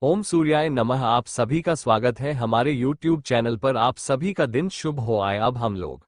ओम सूर्याय नमः। आप सभी का स्वागत है हमारे YouTube चैनल पर। आप सभी का दिन शुभ हो आए। अब हम लोग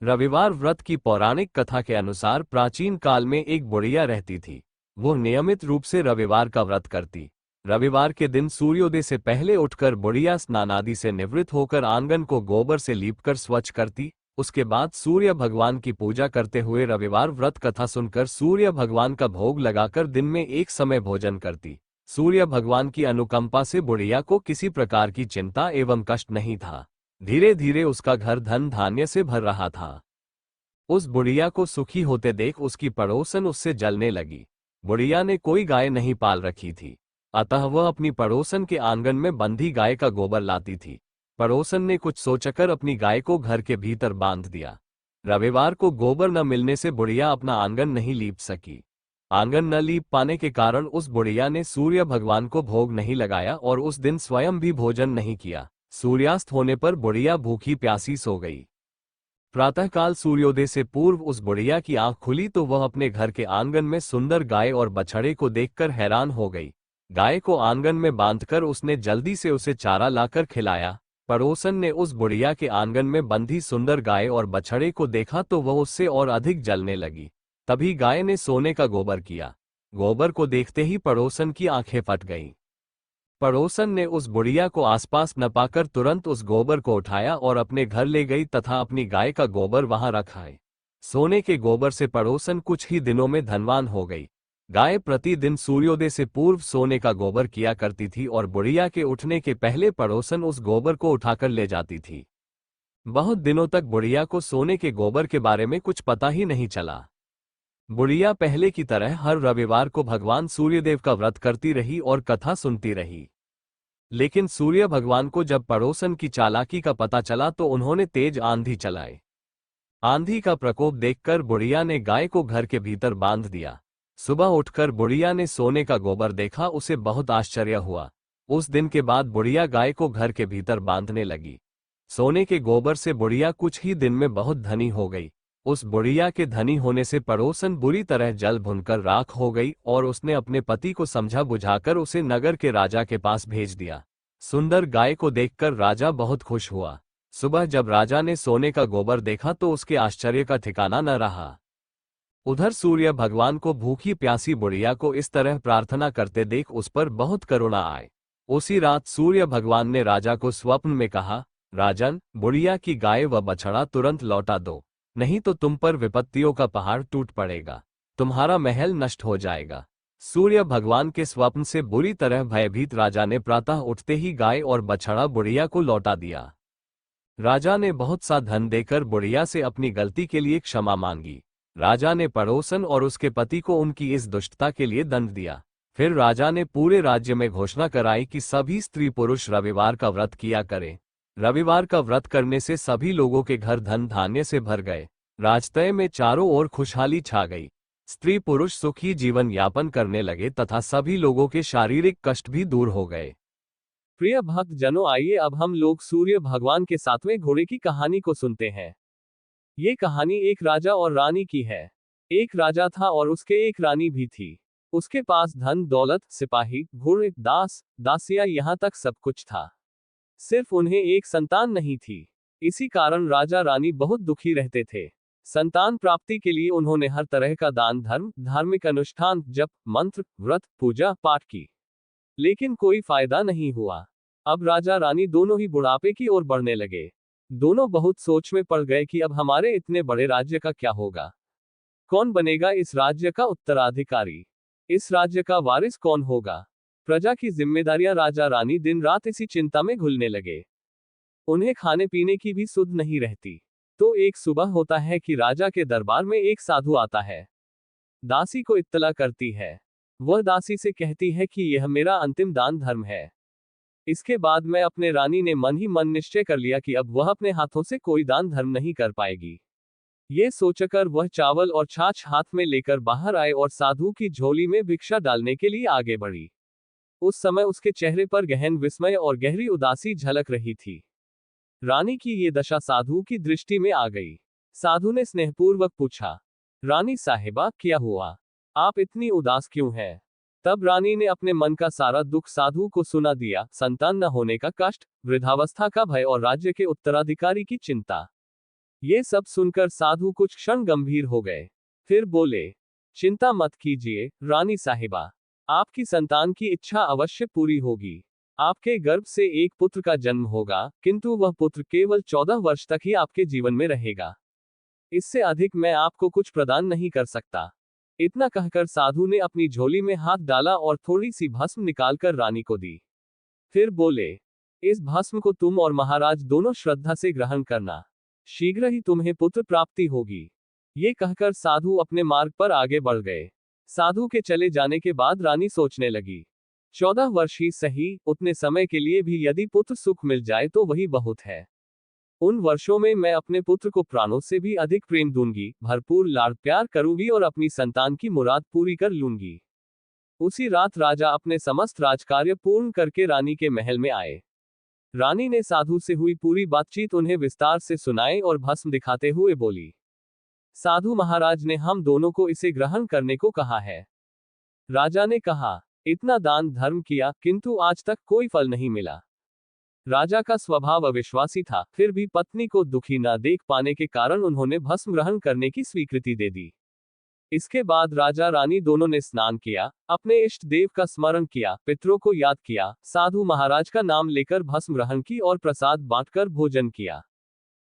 रविवार व्रत की पौराणिक कथा के अनुसार प्राचीन काल में एक बुढ़िया रहती थी। वो नियमित रूप से रविवार का व्रत करती। रविवार के दिन सूर्योदय से पहले उठकर बुढ़िया स्नानादि से निवृत्त होकर आंगन को गोबर से लीपकर स्वच्छ करती। उसके बाद सूर्य भगवान की पूजा करते हुए रविवार व्रत कथा सुनकर सूर्य भगवान का भोग लगाकर दिन में एक समय भोजन करती। सूर्य भगवान की अनुकंपा से बुढ़िया को किसी प्रकार की चिंता एवं कष्ट नहीं था। धीरे धीरे उसका घर धन धान्य से भर रहा था। उस बुढ़िया को सुखी होते देख उसकी पड़ोसन उससे जलने लगी। बुढ़िया ने कोई गाय नहीं पाल रखी थी, अतः वह अपनी पड़ोसन के आंगन में बंधी गाय का गोबर लाती थी। पड़ोसन ने कुछ सोचकर अपनी गाय को घर के भीतर बांध दिया। रविवार को गोबर न मिलने से बुढ़िया अपना आंगन नहीं लीप सकी। आंगन न लीप पाने के कारण उस बुढ़िया ने सूर्य भगवान को भोग नहीं लगाया और उस दिन स्वयं भी भोजन नहीं किया। सूर्यास्त होने पर बुढ़िया भूखी प्यासी सो गई। प्रातःकाल सूर्योदय से पूर्व उस बुढ़िया की आंख खुली तो वह अपने घर के आंगन में सुंदर गाय और बछड़े को देखकर हैरान हो गई। गाय को आंगन में बांधकर उसने जल्दी से उसे चारा लाकर खिलाया। पड़ोसन ने उस बुढ़िया के आंगन में बंधी सुंदर गाय और बछड़े को देखा तो वह उससे और अधिक जलने लगी। तभी गाय ने सोने का गोबर किया। गोबर को देखते ही पड़ोसन की आंखें फट गईं। पड़ोसन ने उस बुढ़िया को आसपास न पाकर तुरंत उस गोबर को उठाया और अपने घर ले गई तथा अपनी गाय का गोबर वहां रखाए। सोने के गोबर से पड़ोसन कुछ ही दिनों में धनवान हो गई। गाय प्रतिदिन सूर्योदय से पूर्व सोने का गोबर किया करती थी और बुढ़िया के उठने के पहले पड़ोसन उस गोबर को उठाकर ले जाती थी। बहुत दिनों तक बुढ़िया को सोने के गोबर के बारे में कुछ पता ही नहीं चला। बुढ़िया पहले की तरह हर रविवार को भगवान सूर्यदेव का व्रत करती रही और कथा सुनती रही। लेकिन सूर्य भगवान को जब पड़ोसन की चालाकी का पता चला तो उन्होंने तेज आंधी चलाई। आंधी का प्रकोप देखकर बुढ़िया ने गाय को घर के भीतर बांध दिया। सुबह उठकर बुढ़िया ने सोने का गोबर देखा, उसे बहुत आश्चर्य हुआ। उस दिन के बाद बुढ़िया गाय को घर के भीतर बांधने लगी। सोने के गोबर से बुढ़िया कुछ ही दिन में बहुत धनी हो गई। उस बुढ़िया के धनी होने से पड़ोसन बुरी तरह जल भुनकर राख हो गई और उसने अपने पति को समझा बुझाकर उसे नगर के राजा के पास भेज दिया। सुंदर गाय को देखकर राजा बहुत खुश हुआ। सुबह जब राजा ने सोने का गोबर देखा तो उसके आश्चर्य का ठिकाना न रहा। उधर सूर्य भगवान को भूखी प्यासी बुढ़िया को इस तरह प्रार्थना करते देख उस पर बहुत करुणा आए। उसी रात सूर्य भगवान ने राजा को स्वप्न में कहा, राजन, बुढ़िया की गाय व बछड़ा तुरंत लौटा दो, नहीं तो तुम पर विपत्तियों का पहाड़ टूट पड़ेगा, तुम्हारा महल नष्ट हो जाएगा। सूर्य भगवान के स्वप्न से बुरी तरह भयभीत राजा ने प्रातः उठते ही गाय और बछड़ा बुढ़िया को लौटा दिया। राजा ने बहुत सा धन देकर बुढ़िया से अपनी गलती के लिए क्षमा मांगी। राजा ने पड़ोसन और उसके पति को उनकी इस दुष्टता के लिए दंड दिया। फिर राजा ने पूरे राज्य में घोषणा कराई कि सभी स्त्री पुरुष रविवार का व्रत किया करें। रविवार का व्रत करने से सभी लोगों के घर धन धान्य से भर गए। राजतय में चारों ओर खुशहाली छा गई। स्त्री पुरुष सुखी जीवन यापन करने लगे तथा सभी लोगों के शारीरिक कष्ट भी दूर हो गए। प्रिय भक्त जनों, आइए अब हम लोग सूर्य भगवान के 7वें घोड़े की कहानी को सुनते हैं। ये कहानी एक राजा और रानी की है। एक राजा था और उसके एक रानी भी थी। उसके पास धन दौलत, सिपाही, घोड़े, दास दासियां, यहाँ तक सब कुछ था। सिर्फ उन्हें एक संतान नहीं थी। इसी कारण राजा रानी बहुत दुखी रहते थे। संतान प्राप्ति के लिए उन्होंने हर तरह का दान धर्म, धार्मिक अनुष्ठान, जप, मंत्र, व्रत, पूजा पाठ की, लेकिन कोई फायदा नहीं हुआ। अब राजा रानी दोनों ही बुढ़ापे की ओर बढ़ने लगे। दोनों बहुत सोच में पड़ गए कि अब हमारे इतने बड़े राज्य का क्या होगा। कौन बनेगा इस राज्य का उत्तराधिकारी? इस राज्य का वारिस कौन होगा? प्रजा की जिम्मेदारियां। राजा रानी दिन रात इसी चिंता में घुलने लगे। उन्हें खाने पीने की भी सुध नहीं रहती। तो एक सुबह होता है कि राजा के दरबार में एक साधु आता है। दासी को इत्तला करती है। वह दासी से कहती है कि यह मेरा अंतिम दान धर्म है। इसके बाद मैं अपने रानी ने मन ही मन निश्चय कर लिया कि अब वह अपने हाथों से कोई दान धर्म नहीं कर पाएगी। ये सोचकर वह चावल और छाछ हाथ में लेकर बाहर आए और साधु की झोली में भिक्षा डालने के लिए आगे बढ़ी। उस समय उसके चेहरे पर गहन विस्मय और गहरी उदासी झलक रही थी। रानी की ये दशा साधु की दृष्टि में आ गई। साधु ने स्नेहपूर्वक पूछा, रानी साहिबा, क्या हुआ? आप इतनी उदास क्यों हैं? तब रानी ने अपने मन का सारा दुख साधु को सुना दिया, संतान न होने का कष्ट, वृद्धावस्था का भय और राज्य के उत्तराधिकारी की चिंता। ये सब सुनकर साधु कुछ क्षण गंभीर हो गए। फिर बोले, चिंता मत कीजिए रानी साहिबा, आपकी संतान की इच्छा अवश्य पूरी होगी। आपके गर्भ से एक पुत्र का जन्म होगा, किंतु वह पुत्र केवल 14 वर्ष तक ही आपके जीवन में रहेगा। इससे अधिक मैं आपको कुछ प्रदान नहीं कर सकता। इतना कहकर साधु ने अपनी झोली में हाथ डाला और थोड़ी सी भस्म निकालकर रानी को दी। फिर बोले, इस भस्म को तुम और महाराज दोनों श्रद्धा से ग्रहण करना, शीघ्र ही तुम्हें पुत्र प्राप्ति होगी। ये कहकर साधु अपने मार्ग पर आगे बढ़ गए। साधु के चले जाने के बाद रानी सोचने लगी, 14 वर्ष ही सही, उतने समय के लिए भी यदि पुत्र सुख मिल जाए तो वही बहुत है। उन वर्षों में मैं अपने पुत्र को प्राणों से भी अधिक प्रेम दूंगी, भरपूर लाड़ प्यार करूंगी और अपनी संतान की मुराद पूरी कर लूंगी। उसी रात राजा अपने समस्त राजकार्य पूर्ण करके रानी के महल में आए। रानी ने साधु से हुई पूरी बातचीत उन्हें विस्तार से सुनाई और भस्म दिखाते हुए बोली, साधु महाराज ने हम दोनों को इसे ग्रहण करने को कहा है। राजा ने कहा, इतना दान धर्म किया किंतु आज तक कोई फल नहीं मिला। राजा का स्वभाव अविश्वासी था, फिर भी पत्नी को दुखी न देख पाने के कारण उन्होंने भस्म ग्रहण करने की स्वीकृति दे दी। इसके बाद राजा रानी दोनों ने स्नान किया, अपने इष्ट देव का स्मरण किया, पितरों को याद किया, साधु महाराज का नाम लेकर भस्म ग्रहण की और प्रसाद बांटकर भोजन किया।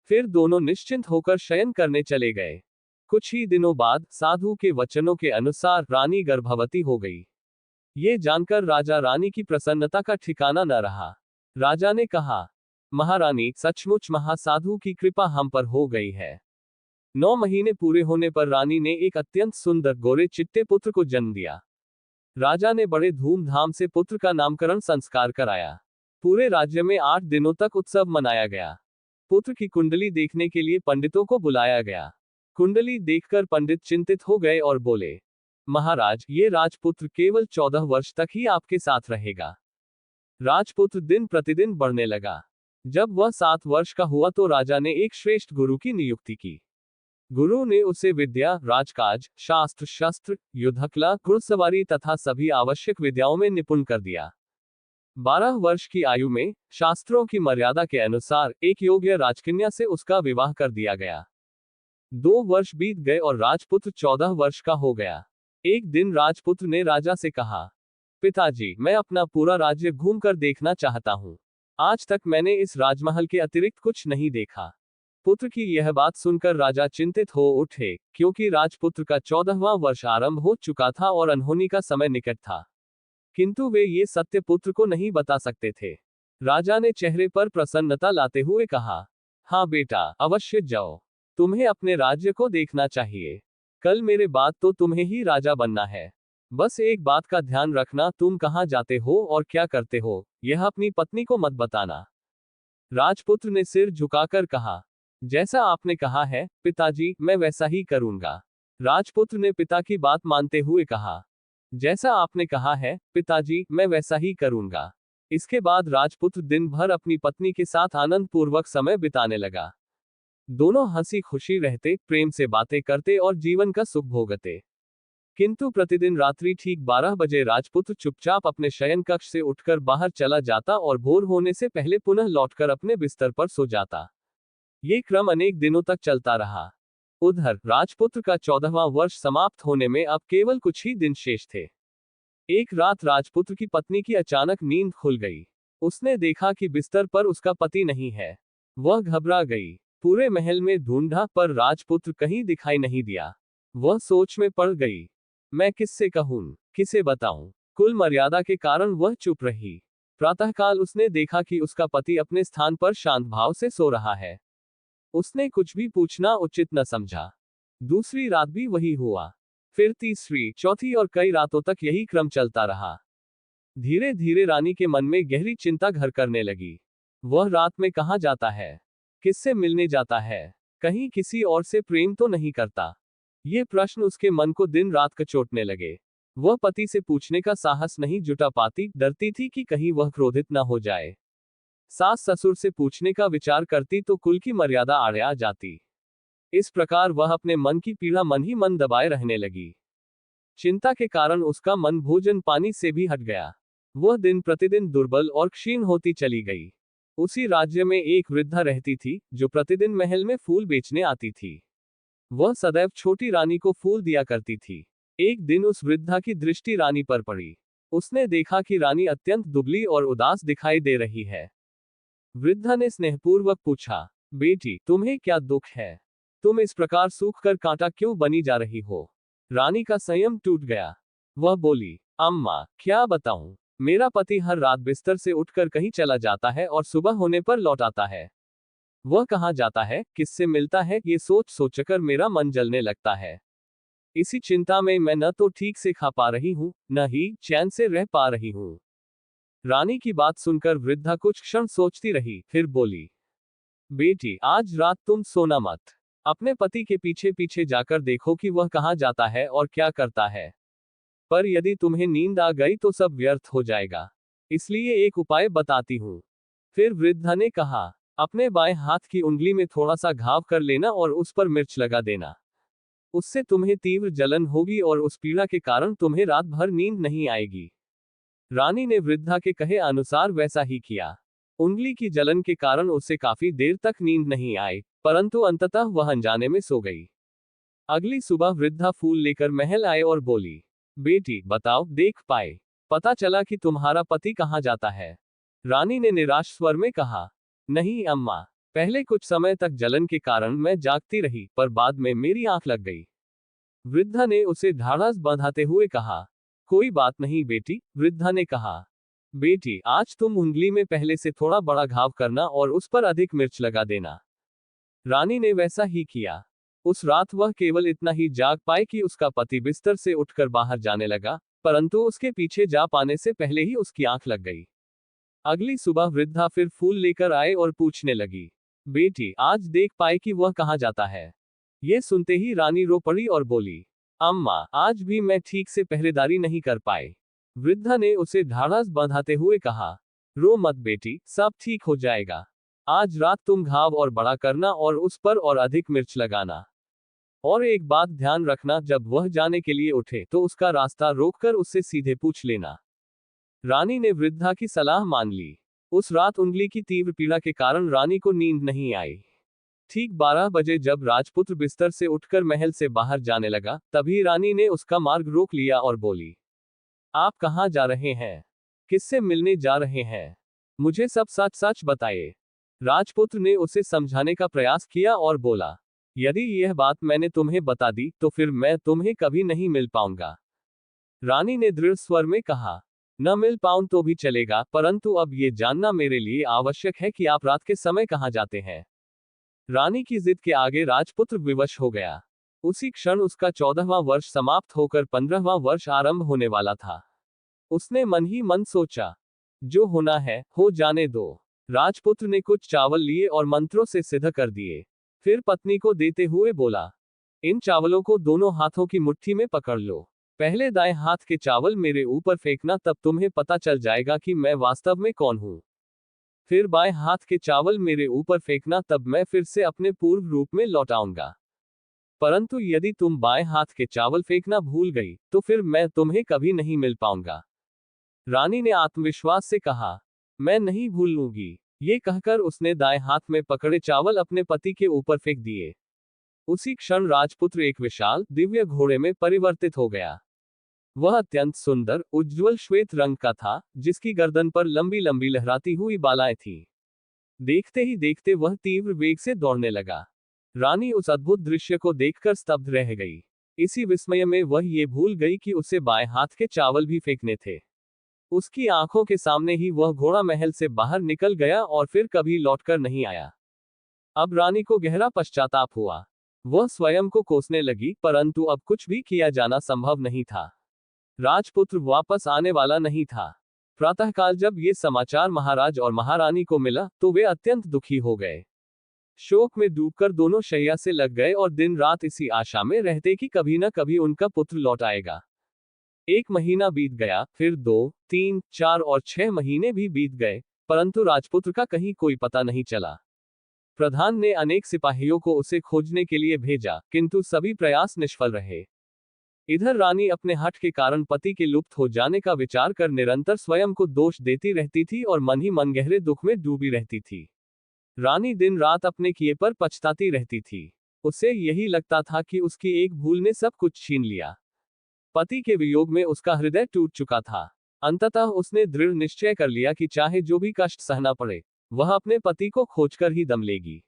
फिर दोनों निश्चिंत होकर शयन करने चले गए। कुछ ही दिनों बाद साधु के वचनों के अनुसार रानी गर्भवती हो गई। ये जानकर राजा रानी की प्रसन्नता का ठिकाना न रहा। राजा ने कहा, महारानी, सचमुच महासाधु की कृपा हम पर हो गई है। 9 महीने पूरे होने पर रानी ने एक अत्यंत सुंदर गोरे चिट्टे पुत्र को जन्म दिया। राजा ने बड़े धूमधाम से पुत्र का नामकरण संस्कार कराया। पूरे राज्य में 8 दिनों तक उत्सव मनाया गया। पुत्र की कुंडली देखने के लिए पंडितों को बुलाया गया। कुंडली देखकर पंडित चिंतित हो गए और बोले, महाराज, ये राजपुत्र केवल 14 वर्ष तक ही आपके साथ रहेगा। राजपुत्र दिन प्रतिदिन बढ़ने लगा। जब वह 7 वर्ष का हुआ तो राजा ने एक श्रेष्ठ गुरु की नियुक्ति की। गुरु ने उसे विद्या, राजकाज, शास्त्र शस्त्र, युद्धकला, घुड़सवारी तथा सभी आवश्यक विद्याओं में निपुण कर दिया। 12 वर्ष की आयु में शास्त्रों की मर्यादा के अनुसार एक योग्य राजकन्या से उसका विवाह कर दिया गया। 2 वर्ष बीत गए और राजपुत्र 14 वर्ष का हो गया। एक दिन राजपुत्र ने राजा से कहा, पिताजी, मैं अपना पूरा राज्य घूमकर देखना चाहता हूँ। आज तक मैंने इस राजमहल के अतिरिक्त कुछ नहीं देखा। पुत्र की यह बात सुनकर राजा चिंतित हो उठे, क्योंकि राजपुत्र का 14वां वर्ष आरंभ हो चुका था और अनहोनी का समय निकट था। किंतु वे ये सत्य पुत्र को नहीं बता सकते थे। राजा ने चेहरे पर प्रसन्नता लाते हुए कहा, हाँ बेटा, अवश्य जाओ। तुम्हें अपने राज्य को देखना चाहिए। कल मेरे बाद तो तुम्हें ही राजा बनना है। बस एक बात का ध्यान रखना, तुम कहाँ जाते हो और क्या करते हो, यह अपनी पत्नी को मत बताना। राजपुत्र ने सिर झुकाकर कहा, जैसा आपने कहा है पिताजी, मैं वैसा ही करूंगा। राजपुत्र ने पिता की बात मानते हुए कहा, जैसा आपने कहा है पिताजी, मैं वैसा ही करूंगा। इसके बाद राजपुत्र दिन भर अपनी पत्नी के साथ आनंद पूर्वक समय बिताने लगा। दोनों हंसी खुशी रहते, प्रेम से बातें करते और जीवन का सुख भोगते। किंतु प्रतिदिन रात्रि ठीक 12 बजे राजपुत्र चुपचाप अपने शयन कक्ष से उठकर बाहर चला जाता और भोर होने से पहले पुनः लौटकर अपने बिस्तर पर सो जाता। ये क्रम अनेक दिनों तक चलता रहा। उधर राजपुत्र का 14वां वर्ष समाप्त होने में अब केवल कुछ ही दिन शेष थे। एक रात राजपुत्र की पत्नी की अचानक नींद खुल गई। उसने देखा कि बिस्तर पर उसका पति नहीं है। वह घबरा गई। पूरे महल में ढूंढा पर राजपुत्र कहीं दिखाई नहीं दिया। वह सोच में पड़ गई, मैं किससे कहूं, किसे बताऊं। कुल मर्यादा के कारण वह चुप रही। प्रातःकाल उसने देखा कि उसका पति अपने स्थान पर शांत भाव से सो रहा है। उसने कुछ भी पूछना उचित न समझा। दूसरी रात भी वही हुआ। फिर तीसरी, चौथी और कई रातों तक यही क्रम चलता रहा। धीरे धीरे रानी के मन में गहरी चिंता घर करने लगी। वह रात में कहाँ जाता है, किससे मिलने जाता है, कहीं किसी और से प्रेम तो नहीं करता। ये प्रश्न उसके मन को दिन रात कचोटने लगे। वह पति से पूछने का साहस नहीं जुटा पाती, डरती थी कि कहीं वह क्रोधित न हो जाए। सास ससुर से पूछने का विचार करती तो कुल की मर्यादा आड़े आ जाती। इस प्रकार वह अपने मन की पीड़ा मन ही मन दबाए रहने लगी। चिंता के कारण उसका मन भोजन पानी से भी हट गया। वह दिन प्रतिदिन दुर्बल और क्षीण होती चली गई। उसी राज्य में एक वृद्धा रहती थी, जो प्रतिदिन महल में फूल बेचने आती थी। वह सदैव छोटी रानी को फूल दिया करती थी। एक दिन उस वृद्धा की दृष्टि रानी पर पड़ी। उसने देखा कि रानी अत्यंत दुबली और उदास दिखाई दे रही है। वृद्धा ने स्नेहपूर्वक पूछा, बेटी, तुम्हें क्या दुख है? तुम इस प्रकार सूख कर कांटा क्यों बनी जा रही हो? रानी का संयम टूट गया। वह बोली, अम्मा, क्या बताऊं? मेरा पति हर रात बिस्तर से उठकर कहीं चला जाता है और सुबह होने पर लौट आता है। वह कहाँ जाता है, किससे मिलता है, ये सोच सोचकर मेरा मन जलने लगता है। इसी चिंता में मैं न तो ठीक से खा पा रही हूँ, न ही चैन से रह पा रही हूँ। रानी की बात सुनकर वृद्धा कुछ क्षण सोचती रही, फिर बोली, बेटी, आज रात तुम सोना मत। अपने पति के पीछे पीछे जाकर देखो कि वह कहाँ जाता है और क्या करता है। पर यदि तुम्हें नींद आ गई तो सब व्यर्थ हो जाएगा। इसलिए एक उपाय बताती हूँ। फिर वृद्धा ने कहा, अपने बाएं हाथ की उंगली में थोड़ा सा घाव कर लेना और उस पर मिर्च लगा देना। उससे तुम्हें तीव्र जलन होगी और उस पीड़ा के कारण तुम्हें रात भर नींद नहीं आएगी। रानी ने वृद्धा के कहे अनुसार वैसा ही किया। उंगली की जलन के कारण उसे काफी देर तक नींद नहीं आई, परंतु अंततः वह अनजाने में सो गई। अगली सुबह वृद्धा फूल लेकर महल आए और बोली, बेटी, बताओ, देख पाए? पता चला कि तुम्हारा पति कहाँ जाता है? रानी ने निराश स्वर में कहा, नहीं अम्मा, पहले कुछ समय तक जलन के कारण मैं जागती रही, पर बाद में मेरी आंख लग गई। वृद्धा ने उसे ढाढ़स बंधाते हुए कहा, कोई बात नहीं बेटी। वृद्धा ने कहा, बेटी, आज तुम उंगली में पहले से थोड़ा बड़ा घाव करना और उस पर अधिक मिर्च लगा देना। रानी ने वैसा ही किया। उस रात वह केवल इतना ही जाग पाई कि उसका पति बिस्तर से उठकर बाहर जाने लगा, परंतु उसके पीछे जा पाने से पहले ही उसकी आंख लग गई। अगली सुबह वृद्धा फिर फूल लेकर आए और पूछने लगी, बेटी, आज देख पाए कि वह कहाँ जाता है? ये सुनते ही रानी रो पड़ी और बोली, अम्मा, आज भी मैं ठीक से पहरेदारी नहीं कर पाए। वृद्धा ने उसे ढाढ़स बंधाते हुए कहा, रो मत बेटी, सब ठीक हो जाएगा। आज रात तुम घाव और बड़ा करना और उस पर और अधिक मिर्च लगाना। और एक बात ध्यान रखना, जब वह जाने के लिए उठे तो उसका रास्ता रोककर उससे सीधे पूछ लेना। रानी ने वृद्धा की सलाह मान ली। उस रात उंगली की तीव्र पीड़ा के कारण रानी को नींद नहीं आई। ठीक 12 बजे जब राजपुत्र बिस्तर से उठकर महल से बाहर जाने लगा, तभी रानी ने उसका मार्ग रोक लिया और बोली, आप कहाँ जा रहे हैं? किससे मिलने जा रहे हैं? मुझे सब सच सच बताइए। राजपुत्र ने उसे समझाने का प्रयास किया और बोला, यदि यह बात मैंने तुम्हें बता दी तो फिर मैं तुम्हें कभी नहीं मिल पाऊंगा। रानी ने दृढ़ स्वर में कहा, न मिल पाऊं तो भी चलेगा, परंतु अब ये जानना मेरे लिए आवश्यक है कि आप रात के समय कहाँ जाते हैं। रानी की जिद के आगे राजपुत्र विवश हो गया। उसी क्षण उसका 14वां वर्ष समाप्त होकर 15वां वर्ष आरंभ होने वाला था। उसने मन ही मन सोचा, जो होना है हो जाने दो। राजपुत्र ने कुछ चावल लिए और मंत्रों से सिद्ध कर दिए। फिर पत्नी को देते हुए बोला, इन चावलों को दोनों हाथों की मुट्ठी में पकड़ लो। पहले दाएं हाथ के चावल मेरे ऊपर फेंकना, तब तुम्हें पता चल जाएगा कि मैं वास्तव में कौन हूं। फिर बाएं हाथ के चावल मेरे ऊपर फेंकना, तब मैं फिर से अपने पूर्व रूप में लौट आऊंगा। परंतु यदि तुम बाएं हाथ के चावल फेंकना भूल गई तो फिर मैं तुम्हें कभी नहीं मिल पाऊंगा। रानी ने आत्मविश्वास से कहा, मैं नहीं भूलूंगी। ये कहकर उसने दाएं हाथ में पकड़े चावल अपने पति के ऊपर फेंक दिए। उसी क्षण राजपुत्र एक विशाल दिव्य घोड़े में परिवर्तित हो गया। वह अत्यंत सुंदर, उज्ज्वल श्वेत रंग का था, जिसकी गर्दन पर लंबी लंबी लहराती हुई बालाएं थीं। देखते ही देखते वह तीव्र वेग से दौड़ने लगा। रानी उस अद्भुत दृश्य को देखकर स्तब्ध रह गई। इसी विस्मय में वह ये भूल गई कि उसे बाएं हाथ के चावल भी फेंकने थे। उसकी आंखों के सामने ही वह घोड़ा महल से बाहर निकल गया और फिर कभी लौटकर नहीं आया। अब रानी को गहरा पश्चाताप हुआ। वह स्वयं को कोसने लगी, परंतु अब कुछ भी किया जाना संभव नहीं था। राजपुत्र वापस आने वाला नहीं था। प्रातःकाल जब ये समाचार महाराज और महारानी को मिला तो वे अत्यंत दुखी हो गए। शोक में डूबकर दोनों शैया से लग गए और दिन रात इसी आशा में रहते कि कभी न कभी उनका पुत्र लौट आएगा। 1 महीना बीत गया, फिर 2, 3, 4 और 6 महीने भी बीत गए, परंतु राजपुत्र का कहीं कोई पता नहीं चला। प्रधान ने अनेक सिपाहियों को उसे खोजने के लिए भेजा, किंतु सभी प्रयास निष्फल रहे। इधर रानी अपने हठ के कारण पति के लुप्त हो जाने का विचार कर निरंतर स्वयं को दोष देती रहती थी और मन ही मन गहरे दुख में डूबी रहती थी। रानी दिन रात अपने किए पर पछताती रहती थी। उसे यही लगता था कि उसकी एक भूल ने सब कुछ छीन लिया। पति के वियोग में उसका हृदय टूट चुका था। अंततः उसने दृढ़ निश्चय कर लिया कि चाहे जो भी कष्ट सहना पड़े, वह अपने पति को खोजकर ही दम लेगी।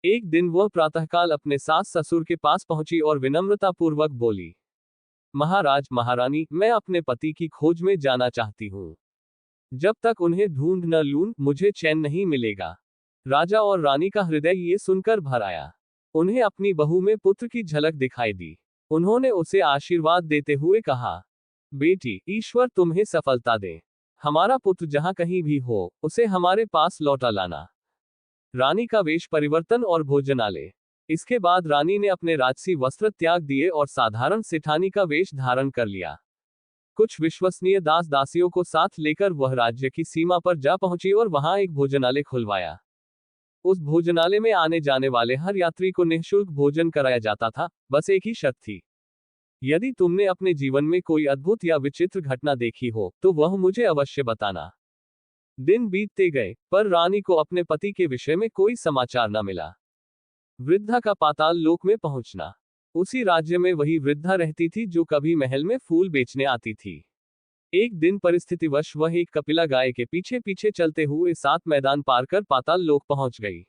एक दिन वह प्रातःकाल अपने सास ससुर के पास पहुंची और विनम्रतापूर्वक बोली, महाराज महारानी, मैं अपने पति की खोज में जाना चाहती हूँ। जब तक उन्हें ढूंढ न लूं, मुझे चैन नहीं मिलेगा। राजा और रानी का हृदय ये सुनकर भर आया। उन्हें अपनी बहू में पुत्र की झलक दिखाई दी। उन्होंने उसे आशीर्वाद देते हुए कहा, बेटी, ईश्वर तुम्हें सफलता दे। हमारा पुत्र जहां कहीं भी हो, उसे हमारे पास लौटा लाना। रानी का वेश परिवर्तन और भोजनालय। इसके बाद रानी ने अपने राजसी वस्त्र त्याग दिए और साधारण सेठानी का वेश धारण कर लिया। कुछ विश्वसनीय दास दासियों को साथ लेकर वह राज्य की सीमा पर जा पहुंची और वहां एक भोजनालय खुलवाया। उस भोजनालय में आने जाने वाले हर यात्री को निःशुल्क भोजन कराया जाता था। बस एक ही शर्त थी, यदि तुमने अपने जीवन में कोई अद्भुत या विचित्र घटना देखी हो, तो वह मुझे अवश्य बताना। दिन बीतते गए, पर रानी को अपने पति के विषय में कोई समाचार न मिला। वृद्धा का पाताल लोक में पहुंचना। उसी राज्य में वही वृद्धा रहती थी जो कभी महल में फूल बेचने आती थी। एक दिन परिस्थितिवश वह एक कपिला गाय के पीछे पीछे चलते हुए 7 मैदान पार कर पाताल लोक पहुंच गई।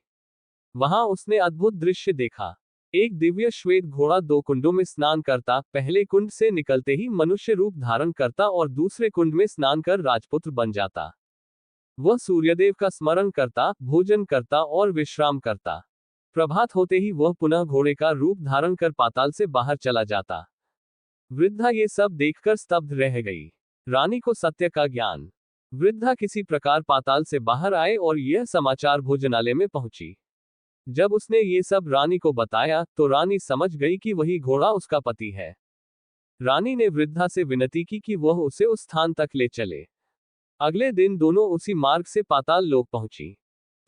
वहां उसने अद्भुत दृश्य देखा। एक दिव्य श्वेत घोड़ा 2 कुंडों में स्नान करता, पहले कुंड से निकलते ही मनुष्य रूप धारण करता और दूसरे कुंड में स्नान कर राजपुत्र बन जाता। वह सूर्यदेव का स्मरण करता, भोजन करता और विश्राम करता। प्रभात होते ही वह पुनः घोड़े का रूप धारण कर पाताल से बाहर चला जाता। वृद्धा ये सब देखकर स्तब्ध रह गई। रानी को सत्य का ज्ञान। वृद्धा किसी प्रकार पाताल से बाहर आए और यह समाचार भोजनालय में पहुंची। जब उसने ये सब रानी को बताया, तो रानी समझ गई कि वही घोड़ा उसका पति है। रानी ने वृद्धा से विनती की कि वह उसे उस स्थान तक ले चले। अगले दिन दोनों उसी मार्ग से पाताल लोक पहुंची।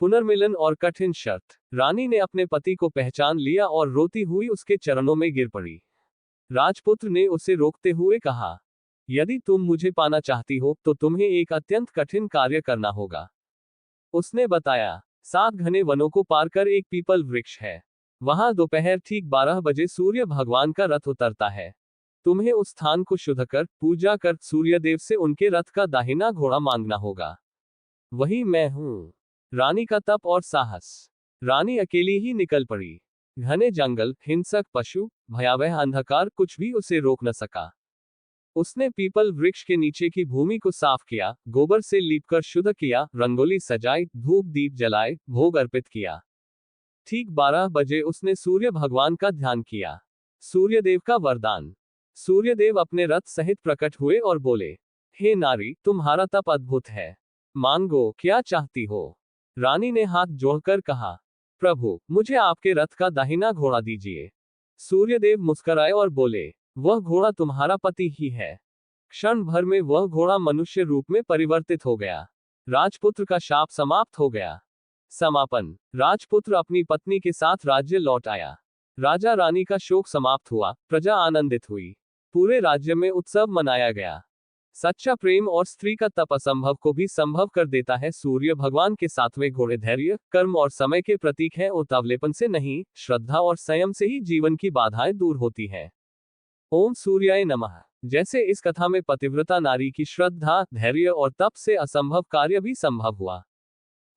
पुनर्मिलन और कठिन शर्त। रानी ने अपने पति को पहचान लिया और रोती हुई उसके चरणों में गिर पड़ी। राजपुत्र ने उसे रोकते हुए कहा, यदि तुम मुझे पाना चाहती हो, तो तुम्हें एक अत्यंत कठिन कार्य करना होगा। उसने बताया, 7 घने वनों को पार कर एक पीपल वृक्ष है। वहां दोपहर ठीक 12 बजे सूर्य भगवान का रथ उतरता है। तुम्हें उस स्थान को शुद्ध कर, पूजा कर सूर्यदेव से उनके रथ का दाहिना घोड़ा मांगना होगा। वही मैं हूं। रानी का तप और साहस। रानी अकेली ही निकल पड़ी। घने जंगल, हिंसक पशु, भयावह अंधकार, कुछ भी उसे रोक न सका। उसने पीपल वृक्ष के नीचे की भूमि को साफ किया, गोबर से लीपकर शुद्ध किया, रंगोली सजाई, धूप दीप जलाए, भोग अर्पित किया। ठीक 12 बजे उसने सूर्य भगवान का ध्यान किया। सूर्यदेव का वरदान। सूर्यदेव अपने रथ सहित प्रकट हुए और बोले, हे नारी, तुम्हारा तप अद्भुत है। मांगो, क्या चाहती हो? रानी ने हाथ जोड़कर कहा, प्रभु, मुझे आपके रथ का दाहिना घोड़ा दीजिए। सूर्यदेव मुस्कुराए और बोले, वह घोड़ा तुम्हारा पति ही है। क्षण भर में वह घोड़ा मनुष्य रूप में परिवर्तित हो गया। राजपुत्र का शाप समाप्त हो गया। समापन। राजपुत्र अपनी पत्नी के साथ राज्य लौट आया। राजा रानी का शोक समाप्त हुआ, प्रजा आनंदित हुई। पूरे राज्य में उत्सव मनाया गया। सच्चा प्रेम और स्त्री का तप असंभव को भी संभव कर देता है। सूर्य भगवान के 7वें घोड़े धैर्य, कर्म और समय के प्रतीक हैं। उतावलेपन से नहीं, श्रद्धा और संयम से ही जीवन की बाधाएं दूर होती हैं। ओम सूर्याय नमः। जैसे इस कथा में पतिव्रता नारी की श्रद्धा, धैर्य और तप से असंभव कार्य भी संभव हुआ,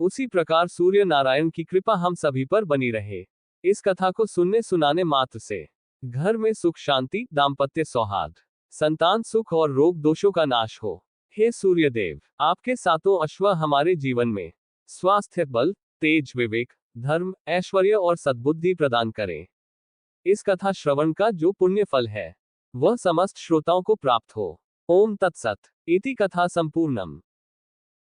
उसी प्रकार सूर्य नारायण की कृपा हम सभी पर बनी रहे। इस कथा को सुनने सुनाने मात्र से घर में सुख शांति, दाम्पत्य सौहार्द, संतान सुख और रोग दोषों का नाश हो। हे सूर्यदेव, आपके 7 अश्व हमारे जीवन में स्वास्थ्य, बल, तेज, विवेक, धर्म, ऐश्वर्य और सद्बुद्धि प्रदान करें। इस कथा श्रवण का जो पुण्य फल है, वह समस्त श्रोताओं को प्राप्त हो। ओम तत्सत। इति कथा संपूर्णम।